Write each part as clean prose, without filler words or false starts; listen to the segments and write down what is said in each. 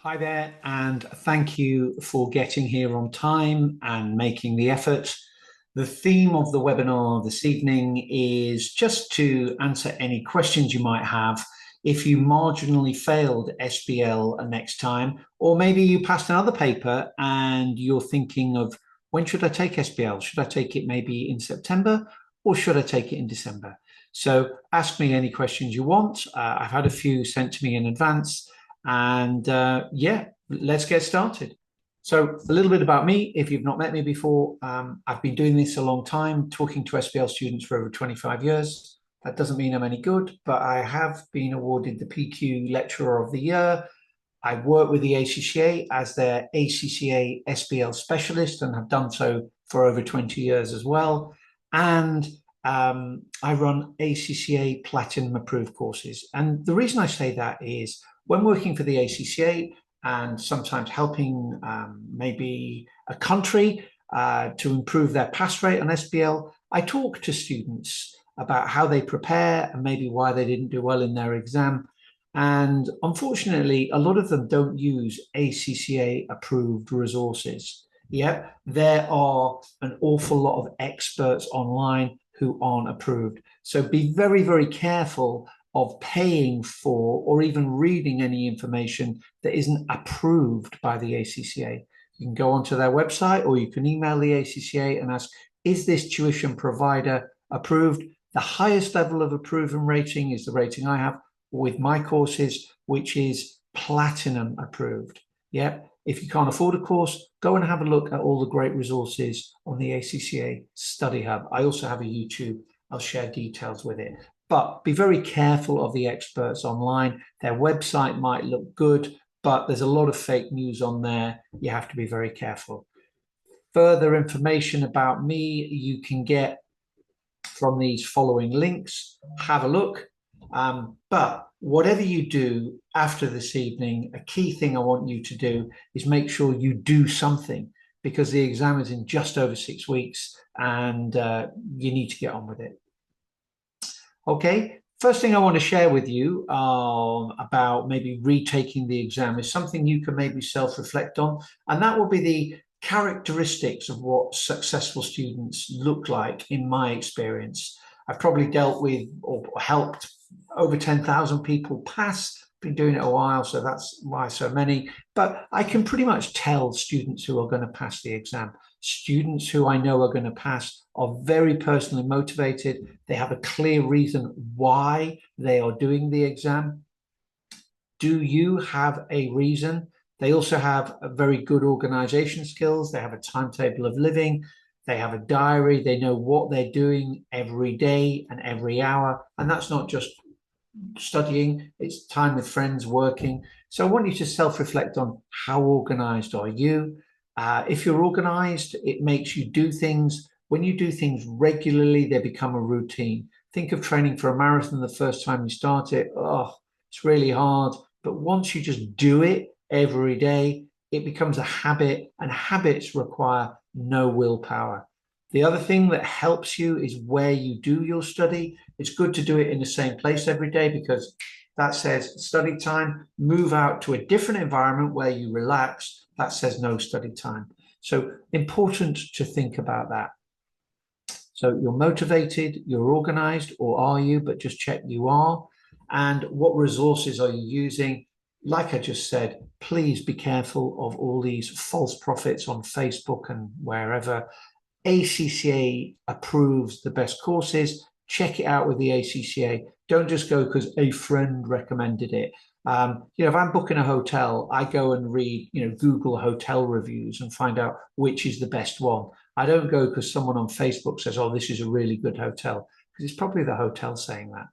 Hi there, and thank you for getting here on time and making the effort. The theme of the webinar this evening is just to answer any questions you might have if you marginally failed SBL next time, or maybe you passed another paper and you're thinking of when should I take SBL? Should I take it maybe in September or should I take it in December? So ask me any questions you want. I've had a few sent to me in advance. And yeah, let's get started. So a little bit about me, if you've not met me before, I've been doing this a long time, talking to SBL students for over 25 years. That doesn't mean I'm any good, but I have been awarded the PQ Lecturer of the Year. I work with the ACCA as their ACCA SBL specialist and have done so for over 20 years as well. And I run ACCA Platinum approved courses. And the reason I say that is when working for the ACCA and sometimes helping maybe a country to improve their pass rate on SBL, I talk to students about how they prepare and maybe why they didn't do well in their exam. And unfortunately, a lot of them don't use ACCA approved resources. Yeah, there are an awful lot of experts online who aren't approved. So be very, very careful of paying for or even reading any information that isn't approved by the ACCA. You can go onto their website or you can email the ACCA and ask, is this tuition provider approved? The highest level of approval rating is the rating I have with my courses, which is platinum approved. Yeah. If you can't afford a course, go and have a look at all the great resources on the ACCA Study Hub. I also have a YouTube. I'll share details with it. But be very careful of the experts online. Their website might look good, but there's a lot of fake news on there. You have to be very careful. Further information about me, you can get from these following links. Have a look. But whatever you do after this evening, a key thing I want you to do is make sure you do something because the exam is in just over 6 weeks and you need to get on with it. Okay, first thing I want to share with you about maybe retaking the exam is something you can maybe self-reflect on, and that will be the characteristics of what successful students look like in my experience. I've probably dealt with or helped over 10,000 people pass. Been doing it a while, so that's why so many. But I can pretty much tell students who are going to pass the exam. Students who I know are going to pass are very personally motivated. They have a clear reason why they are doing the exam. Do you have a reason? They also have a very good organization skills. They have a timetable of living. They have a diary. They know what they're doing every day and every hour. And that's not just studying, it's time with friends, working. So I want you to self-reflect on how organized are you? If you're organized, it makes you do things. When you do things regularly, they become a routine. Think of training for a marathon the first time you start it. Oh, it's really hard. But once you just do it every day, it becomes a habit, and habits require no willpower. The other thing that helps you is where you do your study. It's good to do it in the same place every day because that says study time. Move out to a different environment where you relax. That says no study time. So important to think about that. So you're motivated, you're organized, or are you? But just check you are. And what resources are you using? Like I just said, please be careful of all these false prophets on Facebook and wherever. ACCA approves the best courses. Check it out with the ACCA. Don't just go because a friend recommended it. If I'm booking a hotel, I go and read, Google hotel reviews and find out which is the best one. I don't go because someone on Facebook says, oh, this is a really good hotel, because it's probably the hotel saying that.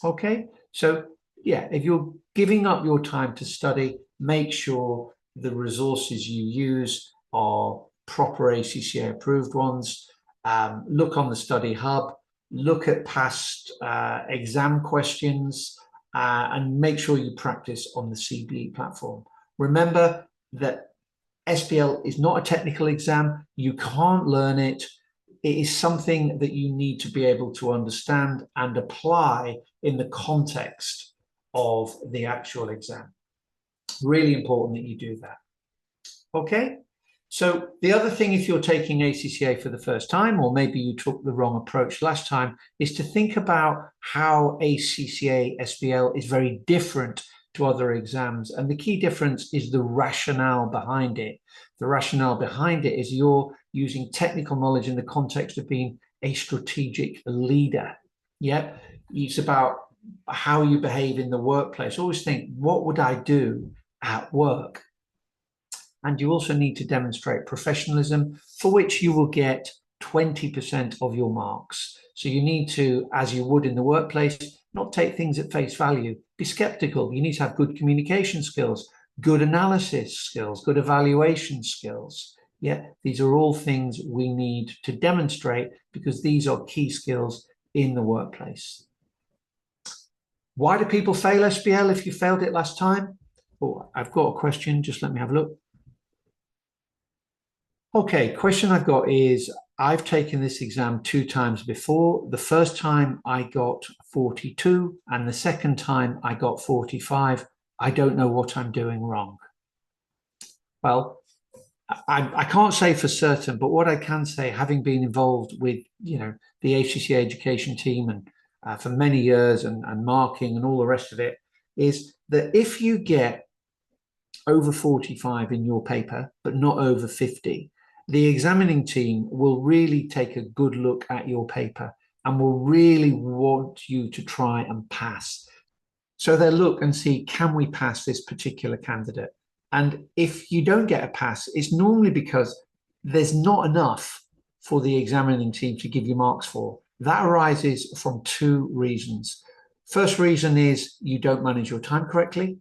Okay, so yeah, if you're giving up your time to study, make sure the resources you use are proper ACCA approved ones. Look on the study hub, look at past exam questions, and make sure you practice on the CBE platform. Remember that SBL is not a technical exam. You can't learn it. It is something that you need to be able to understand and apply in the context of the actual exam. Really important that you do that. Okay. So the other thing, if you're taking ACCA for the first time, or maybe you took the wrong approach last time, is to think about how ACCA SBL is very different to other exams. And the key difference is the rationale behind it. The rationale behind it is you're using technical knowledge in the context of being a strategic leader. Yeah. It's about how you behave in the workplace. Always think, what would I do at work? And you also need to demonstrate professionalism, for which you will get 20% of your marks. So you need to, as you would in the workplace, not take things at face value. Be skeptical. You need to have good communication skills, good analysis skills, good evaluation skills. Yeah, these are all things we need to demonstrate because these are key skills in the workplace. Why do people fail SBL if you failed it last time? Oh, I've got a question. Just let me have a look. Okay, question I've got is, I've taken this exam 2 times before. The first time I got 42 and the second time I got 45. I don't know what I'm doing wrong. Well, I can't say for certain, but what I can say, having been involved with, the ACCA education team and for many years and marking and all the rest of it, is that if you get over 45 in your paper, but not over 50, the examining team will really take a good look at your paper and will really want you to try and pass. So they'll look and see, can we pass this particular candidate? And if you don't get a pass, it's normally because there's not enough for the examining team to give you marks for. That arises from 2 reasons. First reason is you don't manage your time correctly.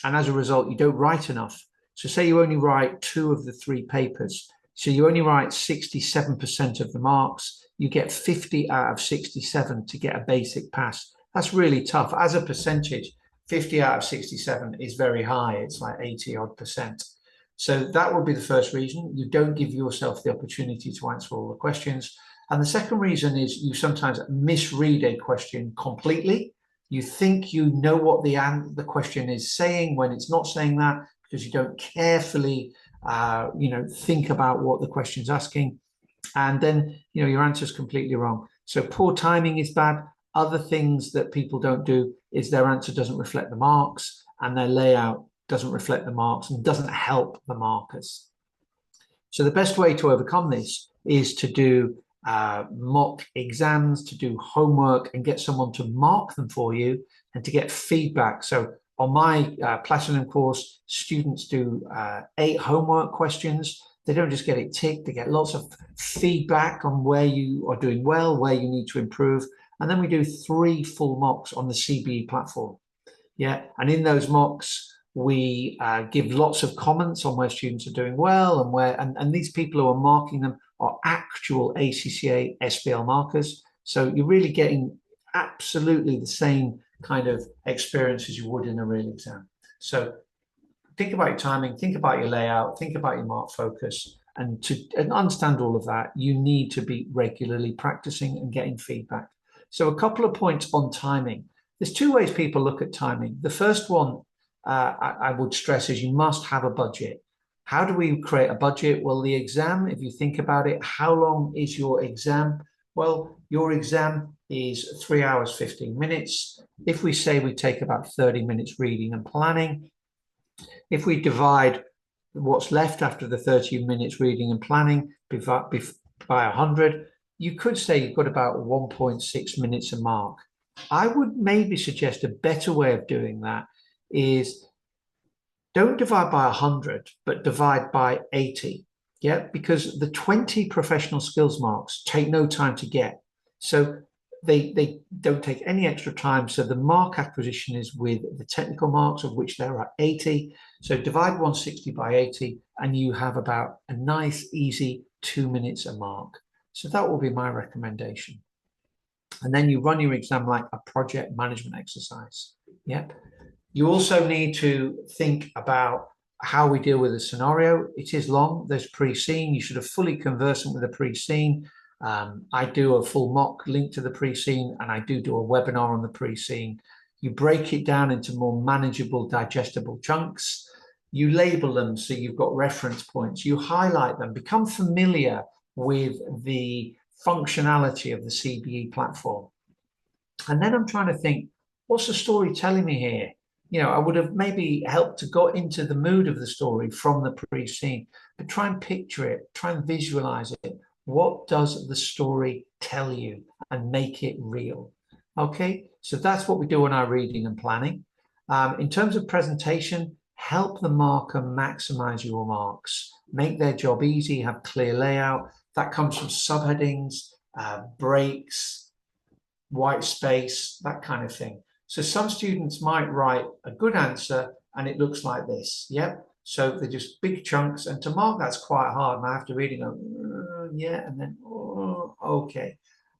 And as a result, you don't write enough. So say you only write 2 of the 3 papers. So you only write 67% of the marks. You get 50 out of 67 to get a basic pass. That's really tough. As a percentage, 50 out of 67 is very high. It's like 80 odd percent. So that would be the first reason. You don't give yourself the opportunity to answer all the questions. And the second reason is you sometimes misread a question completely. You think you know what the question is saying when it's not saying that, because you don't carefully think about what the question's asking. And then, your answer is completely wrong. So poor timing is bad. Other things that people don't do is their answer doesn't reflect the marks and their layout doesn't reflect the marks and doesn't help the markers. So the best way to overcome this is to do mock exams, to do homework and get someone to mark them for you and to get feedback. So on my Platinum course, students do 8 homework questions. They don't just get it ticked, they get lots of feedback on where you are doing well, where you need to improve. And then we do 3 full mocks on the CBE platform. Yeah, and in those mocks, we give lots of comments on where students are doing well and where, and these people who are marking them are actual ACCA SBL markers. So you're really getting absolutely the same kind of experience as you would in a real exam. So think about your timing, think about your layout, think about your mark focus, and to understand all of that, you need to be regularly practicing and getting feedback. So a couple of points on timing. There's 2 ways people look at timing. The first one I would stress is you must have a budget. How do we create a budget? Well, the exam, if you think about it, how long is your exam? Well, your exam is 3 hours, 15 minutes. If we say we take about 30 minutes reading and planning, if we divide what's left after the 30 minutes reading and planning by 100, you could say you've got about 1.6 minutes a mark. I would maybe suggest a better way of doing that is don't divide by 100, but divide by 80. Yeah, because the 20 professional skills marks take no time to get. So they don't take any extra time. So the mark acquisition is with the technical marks, of which there are 80. So divide 160 by 80, and you have about a nice, easy 2 minutes a mark. So that will be my recommendation. And then you run your exam like a project management exercise. Yep. You also need to think about how we deal with a scenario. It is long. There's pre-scene. You should have fully conversant with the pre-scene. I do a full mock link to the pre-scene, and I do a webinar on the pre-scene. You break it down into more manageable, digestible chunks. You label them so you've got reference points. You highlight them, become familiar with the functionality of the CBE platform. And then I'm trying to think, what's the story telling me here? You know, I would have maybe helped to go into the mood of the story from the pre-scene, but try and picture it, try and visualize it. What does the story tell you, and make it real? Okay, so that's what we do on our reading and planning. In terms of presentation, help the marker maximize your marks, make their job easy, have clear layout. That comes from subheadings, breaks, white space, that kind of thing. So some students might write a good answer and it looks like this. Yep. So they're just big chunks, and to mark that's quite hard. And I have to read and go, yeah, and then, okay.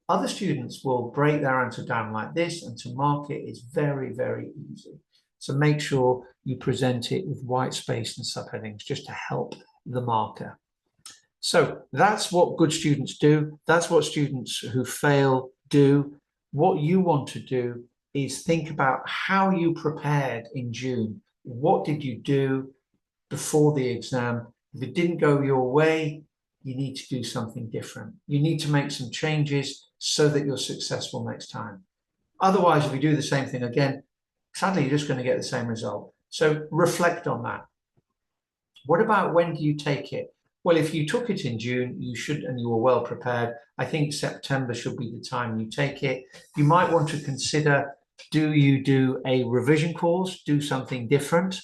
Other students will break their answer down like this, and to mark it is very, very easy. So make sure you present it with white space and subheadings just to help the marker. So that's what good students do. That's what students who fail do. What you want to do is think about how you prepared in June. What did you do before the exam? If it didn't go your way, you need to do something different. You need to make some changes so that you're successful next time. Otherwise, if you do the same thing again, sadly, you're just going to get the same result. So reflect on that. What about when do you take it? Well, if you took it in June, you should, and you were well prepared, I think September should be the time you take it. You might want to consider, do you do a revision course, do something different?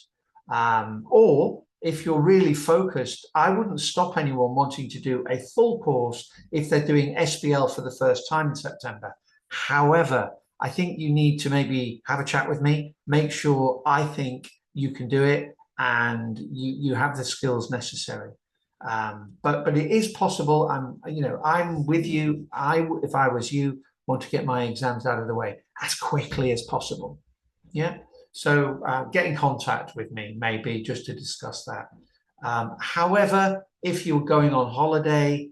Or if you're really focused, I wouldn't stop anyone wanting to do a full course if they're doing SBL for the first time in September. However, I think you need to maybe have a chat with me, make sure I think you can do it and you have the skills necessary. But it is possible. I'm with you. If I was you, want to get my exams out of the way as quickly as possible. Yeah. So get in contact with me, maybe just to discuss that. However, if you're going on holiday,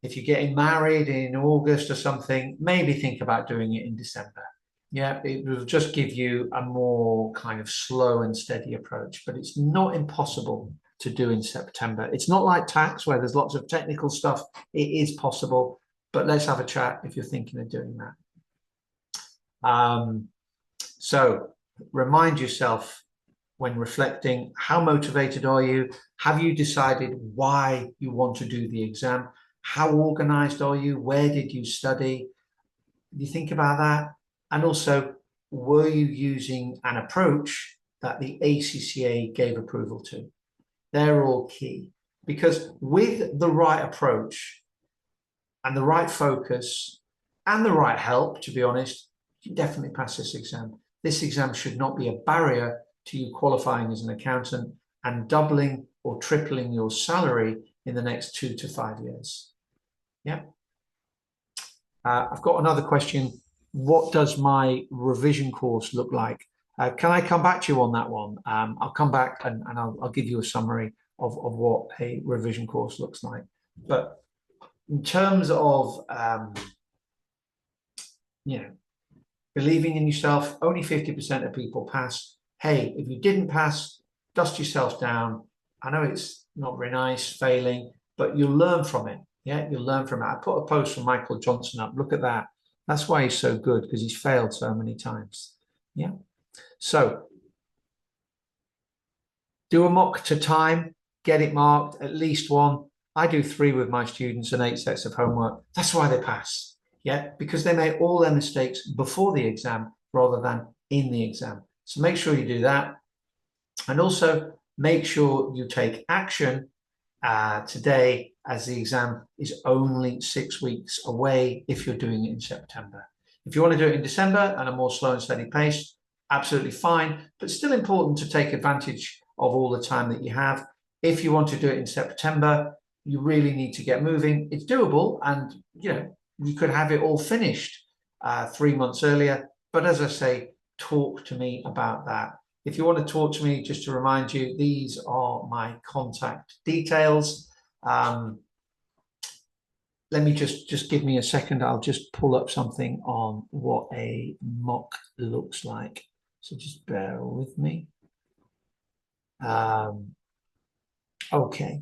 if you're getting married in August or something, maybe think about doing it in December. Yeah, it will just give you a more kind of slow and steady approach, but it's not impossible to do in September. It's not like tax where there's lots of technical stuff. It is possible, but let's have a chat if you're thinking of doing that. So remind yourself when reflecting, how motivated are you? Have you decided why you want to do the exam? How organized are you? Where did you study? You think about that. And also, were you using an approach that the ACCA gave approval to? They're all key, because with the right approach and the right focus and the right help, to be honest, you definitely pass this exam. This exam should not be a barrier to you qualifying as an accountant and doubling or tripling your salary in the next 2 to 5 years. Yeah. I've got another question. What does my revision course look like? Can I come back to you on that one? I'll come back and I'll give you a summary of what a revision course looks like. But in terms of, believing in yourself, only 50% of people pass. Hey, if you didn't pass, dust yourself down. I know it's not very nice failing, but you'll learn from it. Yeah, you'll learn from it. I put a post from Michael Johnson up. Look at that. That's why he's so good, because he's failed so many times. Yeah. So do a mock to time, get it marked, at least one. I do 3 with my students and 8 sets of homework. That's why they pass. Yeah, because they make all their mistakes before the exam rather than in the exam. So make sure you do that. And also make sure you take action today, as the exam is only 6 weeks away if you're doing it in September. If you want to do it in December at a more slow and steady pace, absolutely fine, but still important to take advantage of all the time that you have. If you want to do it in September, you really need to get moving. It's doable, and you could have it all finished 3 months earlier. But as I say, talk to me about that. If you want to talk to me, just to remind you, these are my contact details. let me just give me a second. I'll just pull up something on what a mock looks like. So just bear with me. Okay.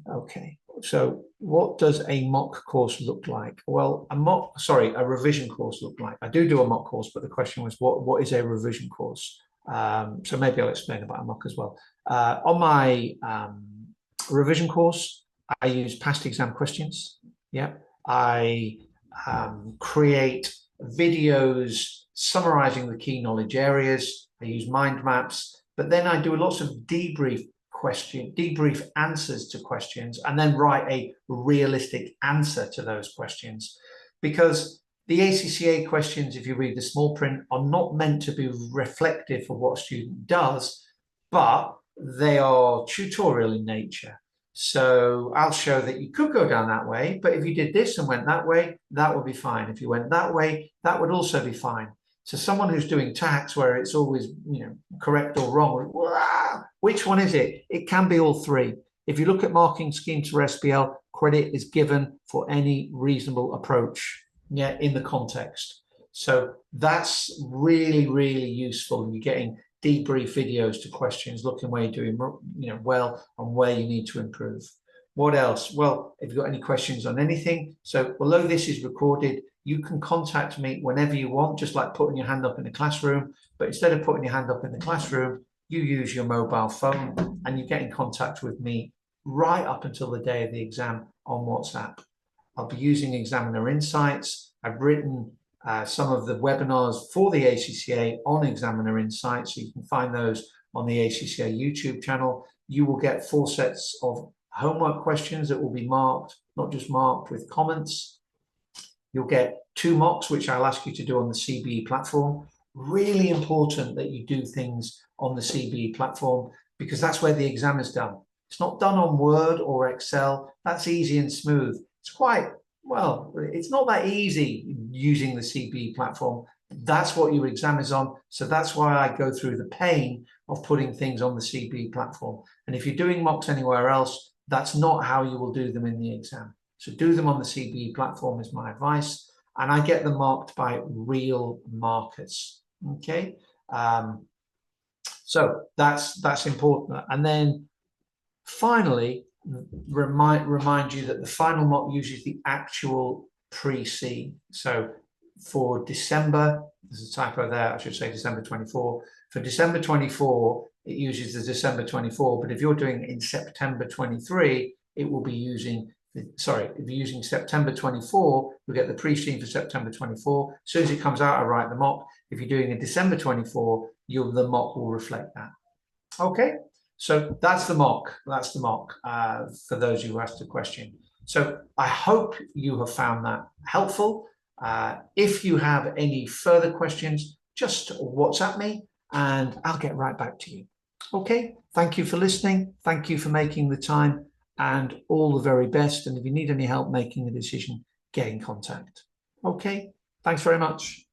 So what does a mock course look like? Well, a revision course look like. I do a mock course, but the question was what is a revision course? So maybe I'll explain about a mock as well. On my revision course, I use past exam questions. Yeah, I create videos summarizing the key knowledge areas. I use mind maps, but then I do lots of debrief answers to questions, and then write a realistic answer to those questions. Because the ACCA questions, if you read the small print, are not meant to be reflective of what a student does, but they are tutorial in nature. So I'll show that you could go down that way, but if you did this and went that way, that would be fine. If you went that way, that would also be fine. So someone who's doing tax where it's always, correct or wrong, which one is it? It can be all three. If you look at marking schemes for SBL, credit is given for any reasonable approach, in the context. So that's really, really useful. You're getting debrief videos to questions, looking where you're doing, well, and where you need to improve. What else? Well, if you've got any questions on anything, so below this is recorded, you can contact me whenever you want, just like putting your hand up in the classroom. But instead of putting your hand up in the classroom, you use your mobile phone and you get in contact with me right up until the day of the exam on WhatsApp. I'll be using Examiner Insights. I've written some of the webinars for the ACCA on Examiner Insights, so you can find those on the ACCA YouTube channel. You will get 4 sets of homework questions that will be marked, not just marked with comments. You'll get 2 mocks, which I'll ask you to do on the CBE platform. Really important that you do things on the CBE platform, because that's where the exam is done. It's not done on Word or Excel. That's easy and smooth. It's not that easy using the CBE platform. That's what your exam is on. So that's why I go through the pain of putting things on the CBE platform. And if you're doing mocks anywhere else, that's not how you will do them in the exam. So do them on the CBE platform is my advice. And I get them marked by real markers. Okay. So that's important. And then finally, remind you that the final mock uses the actual pre-C. So for December, there's a typo there, I should say December 24. For December 24, it uses the December 24, but if you're doing it in September 23, it will be using, if you're using September 24, you'll get the pre-C for September 24. As soon as it comes out, I write the mock. If you're doing a December 24, the mock will reflect that. Okay. So that's the mock. That's the mock for those who asked a question. So I hope you have found that helpful. If you have any further questions, just WhatsApp me and I'll get right back to you. Okay. Thank you for listening. Thank you for making the time, and all the very best. And if you need any help making a decision, get in contact. Okay. Thanks very much.